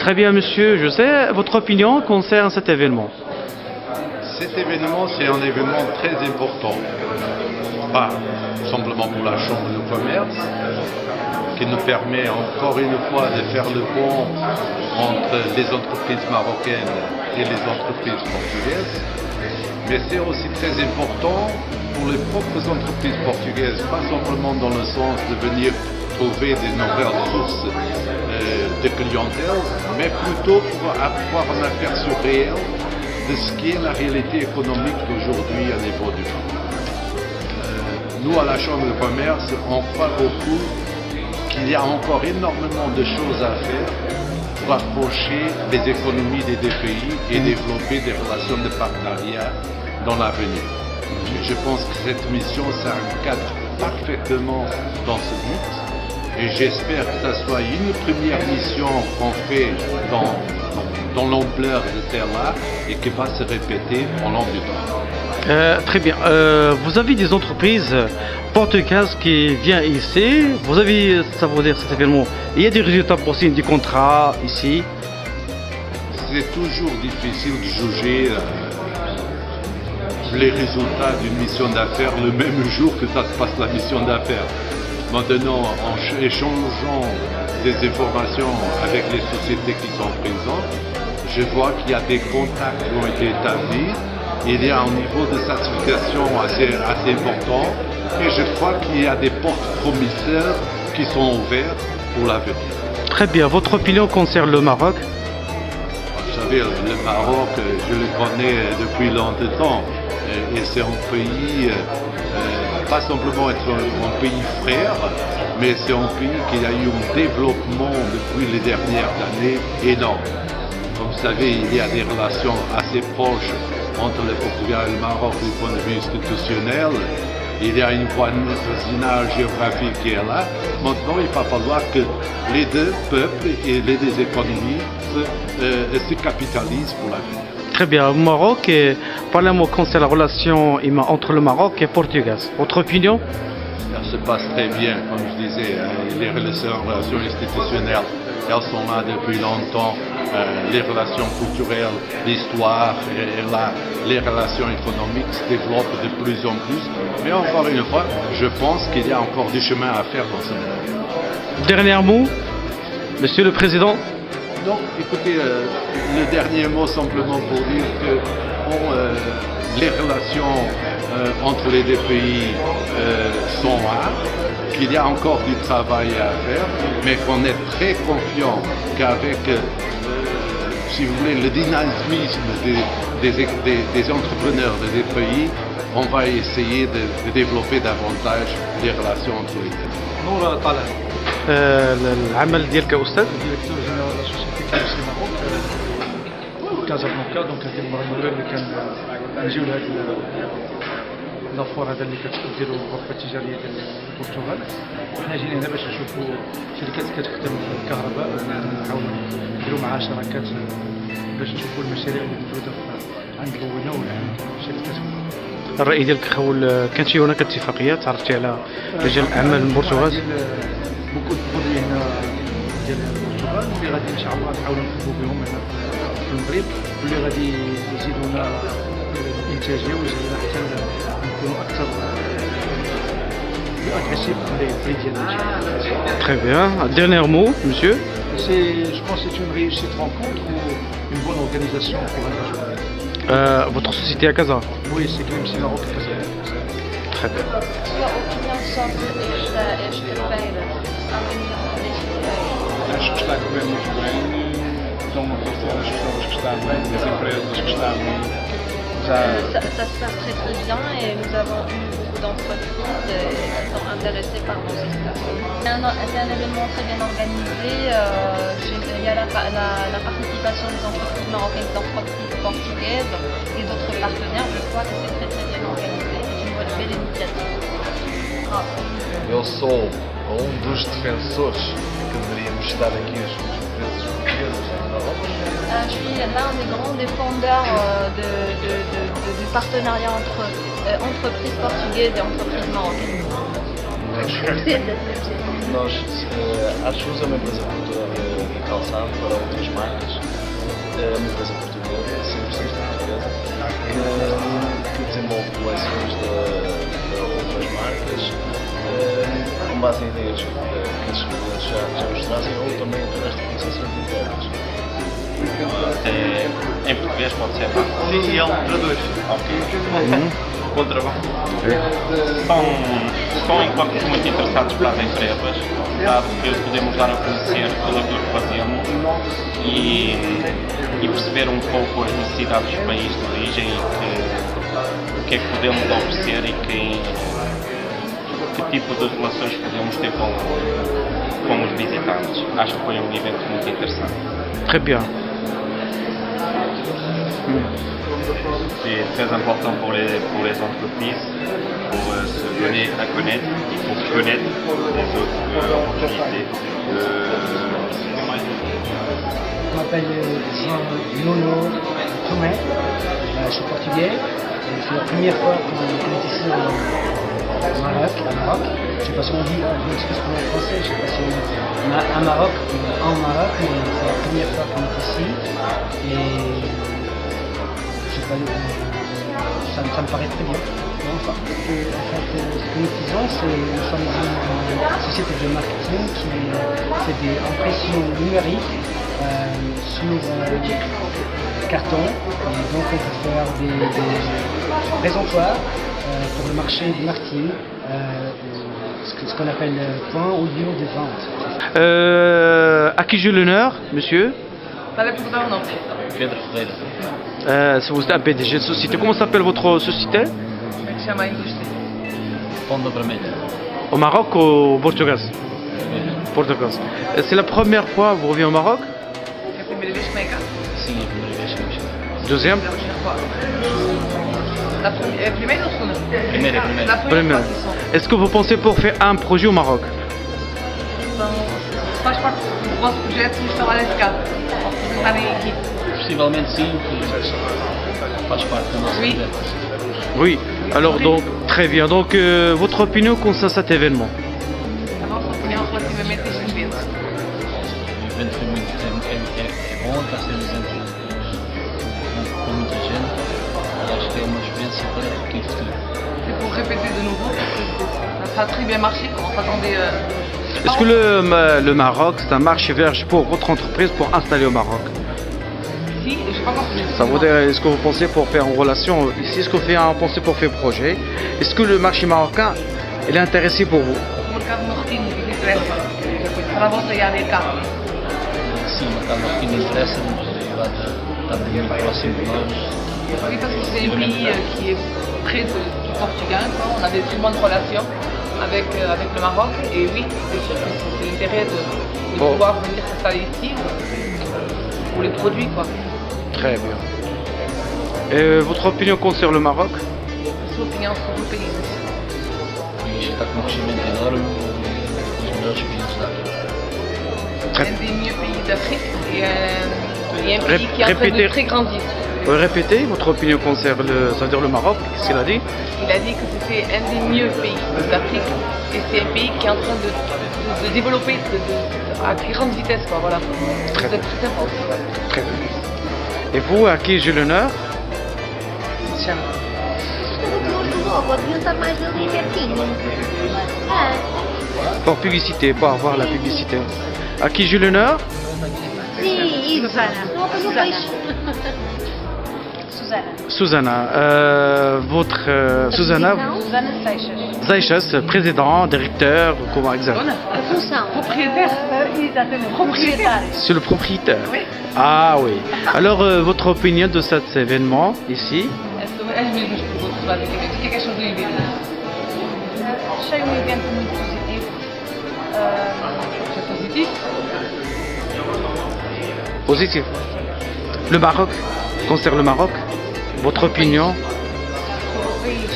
Très bien, monsieur. Je sais, votre opinion concerne cet événement. Cet événement, c'est un événement très important. Pas simplement pour la Chambre de commerce, qui nous permet encore une fois de faire le pont entre les entreprises marocaines et les entreprises portugaises, mais c'est aussi très important pour les propres entreprises portugaises, pas simplement dans le sens de venir trouver de nouvelles sources de clientèle, mais plutôt pour avoir un aperçu réel de ce qui est la réalité économique d'aujourd'hui à niveau du monde. Nous, à la Chambre de commerce, on croit beaucoup qu'il y a encore énormément de choses à faire pour approcher les économies des deux pays et développer des relations de partenariat dans l'avenir. Je pense que cette mission s'encadre parfaitement dans ce but et j'espère que ce soit une première mission qu'on fait dans l'ampleur de celle-là et qui va se répéter au long du temps. Très bien. Vous avez des entreprises portugaises qui viennent ici. Vous avez, ça veut dire cet événement, il y a des résultats possibles du contrat ici. C'est toujours difficile de juger les résultats d'une mission d'affaires le même jour que ça se passe la mission d'affaires. Maintenant, en échangeant des informations avec les sociétés qui sont présentes, je vois qu'il y a des contacts qui ont été établis. Il y a un niveau de satisfaction assez important et je crois qu'il y a des portes promises qui sont ouvertes pour l'avenir. Très bien. Votre opinion concerne le Maroc? Vous savez, le Maroc, je le connais depuis longtemps et c'est un pays, pas simplement être un pays frère, mais c'est un pays qui a eu un développement depuis les dernières années énorme. Comme vous savez, il y a des relations assez proches entre le Portugal et le Maroc du point de vue institutionnel. Il y a une voisinage géographique qui est là. Maintenant, il va falloir que les deux peuples et les deux économies se capitalisent pour l'avenir. Très bien. Au Maroc, parlez-moi concernant la relation entre le Maroc et le Portugal. Votre opinion? Ça se passe très bien, comme je disais, les relations institutionnelles, elles sont là depuis longtemps. Les relations culturelles, l'histoire et les relations économiques se développent de plus en plus. Mais encore une fois, je pense qu'il y a encore du chemin à faire dans ce monde. Dernier mot, Monsieur le Président. Donc, écoutez, le dernier mot simplement pour dire que les relations entre les deux pays sont là, qu'il y a encore du travail à faire, mais qu'on est très confiant qu'avec si vous voulez, le dynamisme des entrepreneurs des deux pays, on va essayer de développer davantage les relations entre les deux. نور طالع. العمل ديالك أستاذ؟ ديريكتور جينيرال لا سوسيتي كيمسي ماروك كازابلانكا. دونك هذه المره الاولى اللي كان نجيو لهذا لافور هذا اللي كتديروا الغرفه التجاريه ديال البرتغال. وحنا جينا هنا باش نشوفوا شركات كتخدم في الكهرباء ونحاولوا نديروا معها شراكات باش نشوفوا المشاريع اللي موجوده عند الغوينه ولا عند شركات اخرى. الرأي ديالك خول كانت شي هناك اتفاقيات تعرفتي على رجال الأعمال من البرتغال؟ بوكو برودوي هنا ديال البرتغال اللي غادي ان شاء الله نحاولوا نخدموا بهم هنا في المغرب واللي غادي يزيدونا الانتاجيه ويزيدونا حتى نكونوا اكثر agressif dans les prix d'INH. Très bien. Un dernier mot, monsieur. Je pense que c'est une réussite rencontre ou une bonne organisation pour un jour. Votre société à Casa? Oui, c'est KMC Maroc à Casa. Très bien. Sua opinião sobre esta feira? Acho que está a correr muito bem. Estão a aparecer as pessoas que estavam, as empresas que estavam já. Ça se passe très très bien et nous avons eu beaucoup d'entreprises qui sont intéressées par nos espaces. C'est un événement très bien organisé. Il y a la participation des entreprises marocaines, des entreprises portugaises et d'autres partenaires. Je crois que c'est très très bien organisé. C'est une belle initiative. Eu sou um dos defensores que deveríamos estar aqui as empresas portuguesas em Maroc. Je suis l'un des grands défendeurs du partenariat entre entreprises portugaises et entreprises marocaines. Nós, a Shoes é uma empresa cultural calçado para outras marcas, uma empresa portuguesa, 100% portuguesa, que desenvolve coleções de outras marcas, com base em ideias que esses clientes já nos trazem, ou também através de concessões internas. Em português pode ser? Sim, e ele traduz. Contrabando. São encontros muito interessantes para as empresas, dado que podemos dar a conhecer tudo aquilo que fazemos e perceber um pouco as necessidades dos países de origem e o que é que podemos oferecer e que tipo de relações podemos ter com os visitantes. Acho que foi um evento muito interessante. Très bien. C'est très important pour les entreprises, pour se donner à connaître et pour connaître les autres opportunités. Je m'appelle Jean Nono Tomé, je suis portugais. C'est la première fois qu'on est ici au Maroc. Je ne sais pas si on dit, je m'excuse pour le français, je ne sais pas si on dit à Maroc ou en Maroc, mais c'est la première fois qu'on est ici. Et ça me paraît très bien. Enfin, en fait, ce que nous faisons, c'est nous sommes une société de marketing qui fait des impressions numériques sur carton. Et donc on peut faire des présentoirs pour le marché du marketing, ce qu'on appelle point au lieu de vente. À qui j'ai l'honneur, monsieur? Pedro Ferreira. Vous êtes un PDG de société. Comment s'appelle votre société? Ponta Vermelha. Au Maroc ou au Portugal? Portugal. C'est la première fois que vous revenez au Maroc? Sim, é a primeira vez que eu chego. Deuxième? Primeira. Première. Est-ce que vous pensez pour faire un projet au Maroc? Faz parte do vosso projeto e estão lá cá, apresentarem aqui. Possivelmente sim, faz parte do nosso projeto. Oui, alors donc très bien. Donc votre opinion concernant cet événement? A nossa opinião relativamente a este evento. O evento foi muito é bom, está a ser um exemplo com muita gente e acho que é uma experiência para repetir o futuro. C'est pour répéter de nouveau, parce que ça a très bien marché, on s'attendait. Est-ce que le Maroc, c'est un marché vierge pour votre entreprise pour installer au Maroc? Si, je sais pas compris. Ça veut dire, est-ce que vous pensez pour faire une relation ici? Est-ce que vous pensez pour faire projet? Est-ce que le marché marocain il est intéressé pour vous? O mercado marroquino que interessa para a vossa área cá. Sim, o mercado marroquino interessa, está muito próximo de nós. Oui, parce que c'est un pays qui est près du Portugal, quoi. On a des très bonnes relations avec le Maroc et oui, c'est sûr que c'est l'intérêt de pouvoir venir s'installer ici pour les produits, quoi. Très bien. Et votre opinion concerne le Maroc? Sua opinião sobre o país? O país está com um crescimento enorme, um dos melhores países da África. Un des mieux pays d'Afrique et un pays qui est en train de très grandir. Répétez, votre opinion concerne ça veut dire le Maroc, qu'est-ce qu'il a dit? Il a dit que c'était un des mieux pays d'Afrique et c'est un pays qui est en train de développer à grande vitesse, quoi, voilà. Très C'est très important. Très bien. Et vous, à qui j'ai l'honneur? Deviam estar mais ali pertinho. Pour publicité, pour avoir la publicité. À qui j'ai l'honneur? Sim, Susana. Susana. Votre Susana Susana Seixas. Seixas, président, directeur, comment exact? A função. Propriétaire. Exatamente. Proprietário. C'est le propriétaire. Oui. Ah oui. Alors, votre opinion de cet événement ici? As mesmas perguntas, basicamente. O que é que acham do evento? Achei um evento muito positivo. É positivo? Positif. Le Maroc, concerne le Maroc, votre opinion? O país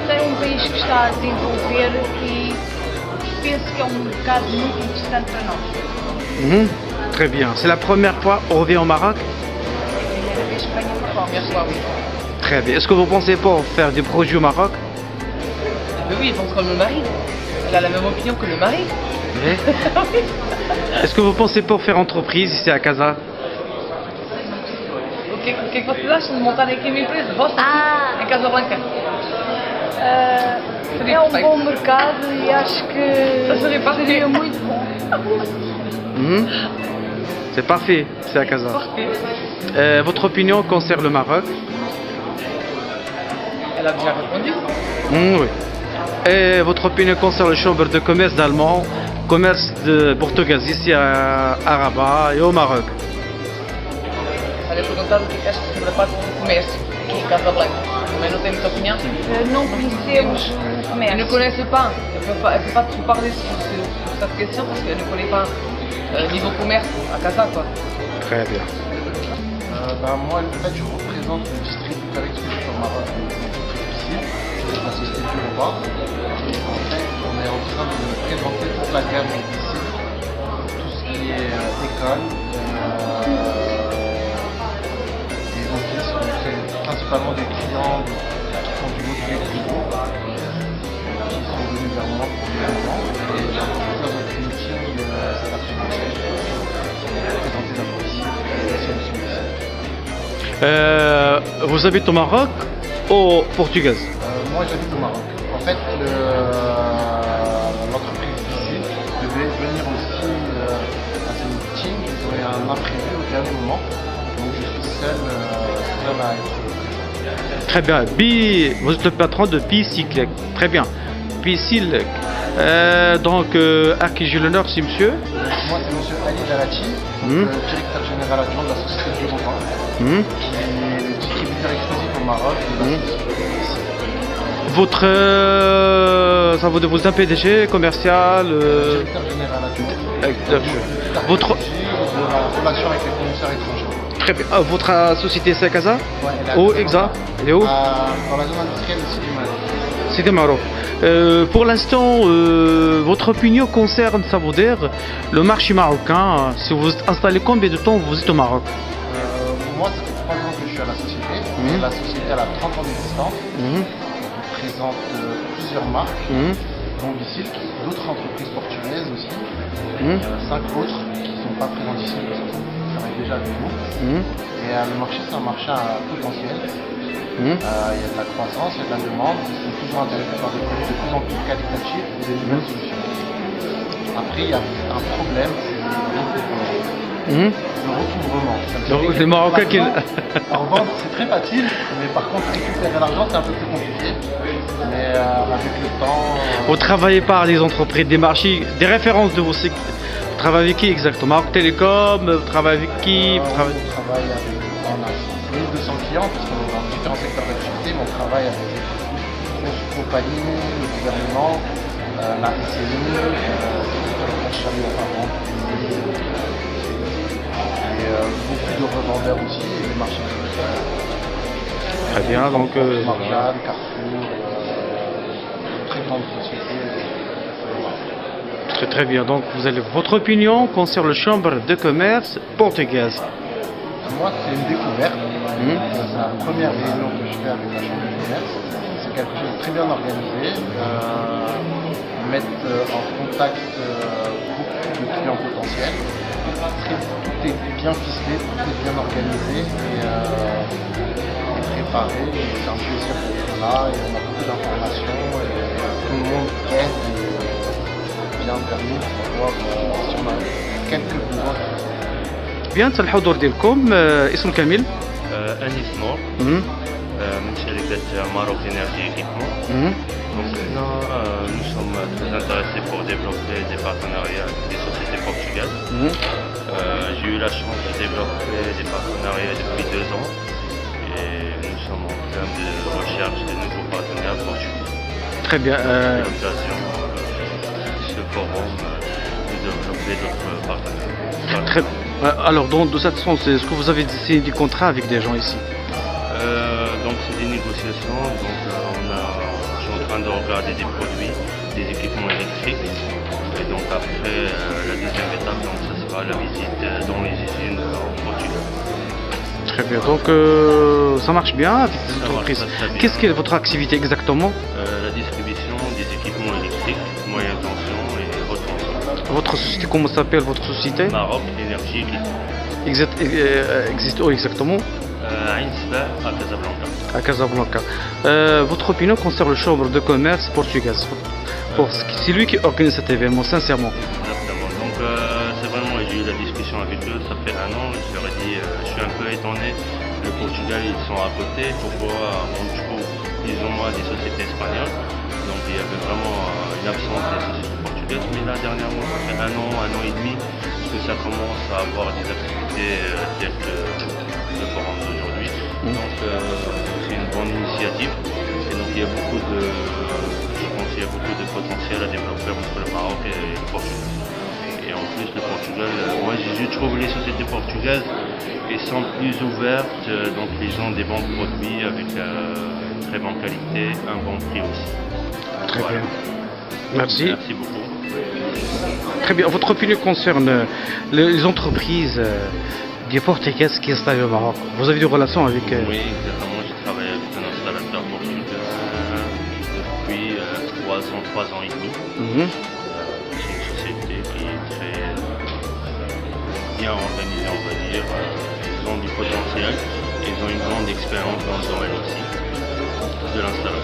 tem país que está a desenvolver e penso que é mercado muito interessante para nós. Très bien. C'est la première fois qu'on revient au Maroc? Primeira vez que venho a Marrocos. Première fois, oui. Très bien. Est-ce que vous pensez pour faire des projets au Maroc? Mais oui, ils pensent comme le mari. Elle a la même opinion que le mari. Oui. Est-ce que vous pensez pour faire entreprise ici à Casa? O que vocês acham de montar aqui uma empresa? Vossa, em Casablanca? É um bom mercado e acho que seria muito bom. C'est parfait, c'est à Casa. Votre opinion concerne le Maroc? Elle a déjà répondu. Oui. Et votre opinion concerne la chambre de commerce d'Allemand, commerce de portugais ici à Rabat et au Maroc? Olha, perguntado o que achas sobre a parte do comércio aqui em Casablanca. Também não tem muita opinião? Não conhecemos o comércio. Elle ne connaissent pas. Elle ne peut pas tout parler sur cette question parce qu'elle ne connaît pas niveau commerce à Casa, quoi. Très bien. Moi, en fait, je représente le distributeur exclusif au Maroc ici, la société du repas. Et en fait, on est en train de présenter toute la gamme ici, tout ce qui est école, et office. Donc, c'est principalement des clients qui font du mobilier frigo, qui sont venus vers moi pour le moment. Et j'ai plusieurs autres meetings cet après-midi pour présenter la policy et la solution ici. Vous habitez au Maroc ou au Portugal? Moi j'habite au Maroc. En fait, l'entreprise ici devait venir aussi à ce meeting. Ils auraient un imprévu au dernier moment. Donc je suis seul à être présent. Très bien. Vous êtes le patron de Bicyclec. Très bien. Bicyclec. Donc, à qui j'ai l'honneur, c'est monsieur? Moi c'est monsieur Ali Dalati, directeur général adjoint de la société du repas. Qui est le distributeur exclusif au Maroc. Votre, ça veut dire vous êtes un PDG commercial. Directeur général adjoint. Votre de la relation avec les fournisseurs étrangers. Très bien. Votre société c'est à Casa? Ouais, elle est où exact? Elle est où? Dans la zone industrielle de Sidi Maroc. Sidi Maroc. Pour l'instant, votre opinion concerne, ça veut dire, le marché marocain. Si vous êtes installé combien de temps vous êtes au Maroc? Moi, ça fait 3 ans que je suis à la société. Et la société elle a 30 ans d'existence. On présente plusieurs marques, dont Bicycle, d'autres entreprises portugaises aussi. 5 autres qui ne sont pas présentes ici, mais qui travaillent déjà avec nous. Et le marché, c'est un marché à potentiel. Il y a de la croissance, il y a de la demande. Ils sont toujours intéressés par des produits de plus en plus qualitatifs et des nouvelles solutions. Après, il y a un problème, c'est le recouvrement. Les Marocains qui... En vente, c'est très facile, mais par contre, récupérer l'argent, c'est un peu plus compliqué. Mais avec le temps... Vous travaillez par les entreprises, des marchés, des références de vos secteurs. Vous travaillez avec qui exactement? Maroc Télécom, vous travaillez avec qui? On travaille avec... On a 1200 clients, parce qu'on est dans différents secteurs d'activité, mais on travaille avec des grosses compagnies, le gouvernement, la SNE, la Charlie Apparent, et beaucoup de revendeurs aussi, et les marchés. Très bien, donc... Marjane, Carrefour, très grandes sociétés. Très bien, donc vous avez votre opinion concerne la chambre de commerce portugaise? Moi, c'est une découverte. C'est la première réunion que je fais avec la chambre de commerce. C'est quelque chose de très bien organisé. Mettre en contact beaucoup de clients potentiels. Tout est bien ficelé, tout est bien organisé et préparé. C'est un plaisir d'être là et on a beaucoup d'informations et tout le monde aide et vient vers nous pour voir si on a quelques besoins. Bien, الحضور ديالكم اسم كامل؟ أنيس نور من شركة ماروك إنرجي إيكيبمون. Donc nous sommes très intéressés pour développer des partenariats avec des sociétés portugaises. J'ai eu la chance de développer des partenariats depuis 2 ans et nous sommes en train de recherche de nouveaux partenaires portugais. Très bien. L'occasion ce forum de développer d'autres partenaires. Très bien. Alors, dans cette sens, est-ce que vous avez signé des contrats avec des gens ici? Donc, c'est des négociations. Donc, je suis en train de regarder des produits, des équipements électriques. Et donc, après, la deuxième étape, donc, ça sera la visite dans les usines en Portugal. Très bien. Donc, ça marche bien avec les entreprises. Qu'est-ce qu'est votre activité exactement? La distribution des équipements électriques. électrique, moyenne tension et haute tension. Votre société, comment s'appelle votre société? Maroc Énergie Équipement. Existe où exactement? À Ain Sebaa, à Casablanca. À Casablanca. Votre opinion concerne la chambre de commerce portugaise. C'est lui qui organise cet événement, sincèrement. Exactement. Donc c'est vraiment, j'ai eu la discussion avec eux, ça fait un an, je leur ai dit, je suis un peu étonné, le Portugal ils sont à côté, pourquoi on trouve plus ou moins des sociétés espagnoles. Donc il y avait vraiment une absence des sociétés portugaises, mais là dernièrement, ça fait un an et demi, que ça commence à avoir des activités telles que le forum d'aujourd'hui. Donc c'est une bonne initiative, et donc il y a beaucoup de... Il y a beaucoup de potentiel à développer entre le Maroc et le Portugal. Et en plus, le Portugal, moi je trouve les sociétés portugaises elles sont plus ouvertes, donc ils ont des bons produits avec une très bonne qualité, un bon prix aussi. Très voilà. bien. Merci. Merci beaucoup. Très bien. Votre opinion concerne les entreprises des portugaises qui installent au Maroc. Vous avez des relations avec... Oui, exactement. J'ai travaillé avec un installateur portugais depuis 3 ans et demi. C'est une société qui est très bien organisée, on va dire. Ils ont du potentiel, ils ont une grande expérience dans le domaine aussi de l'installation.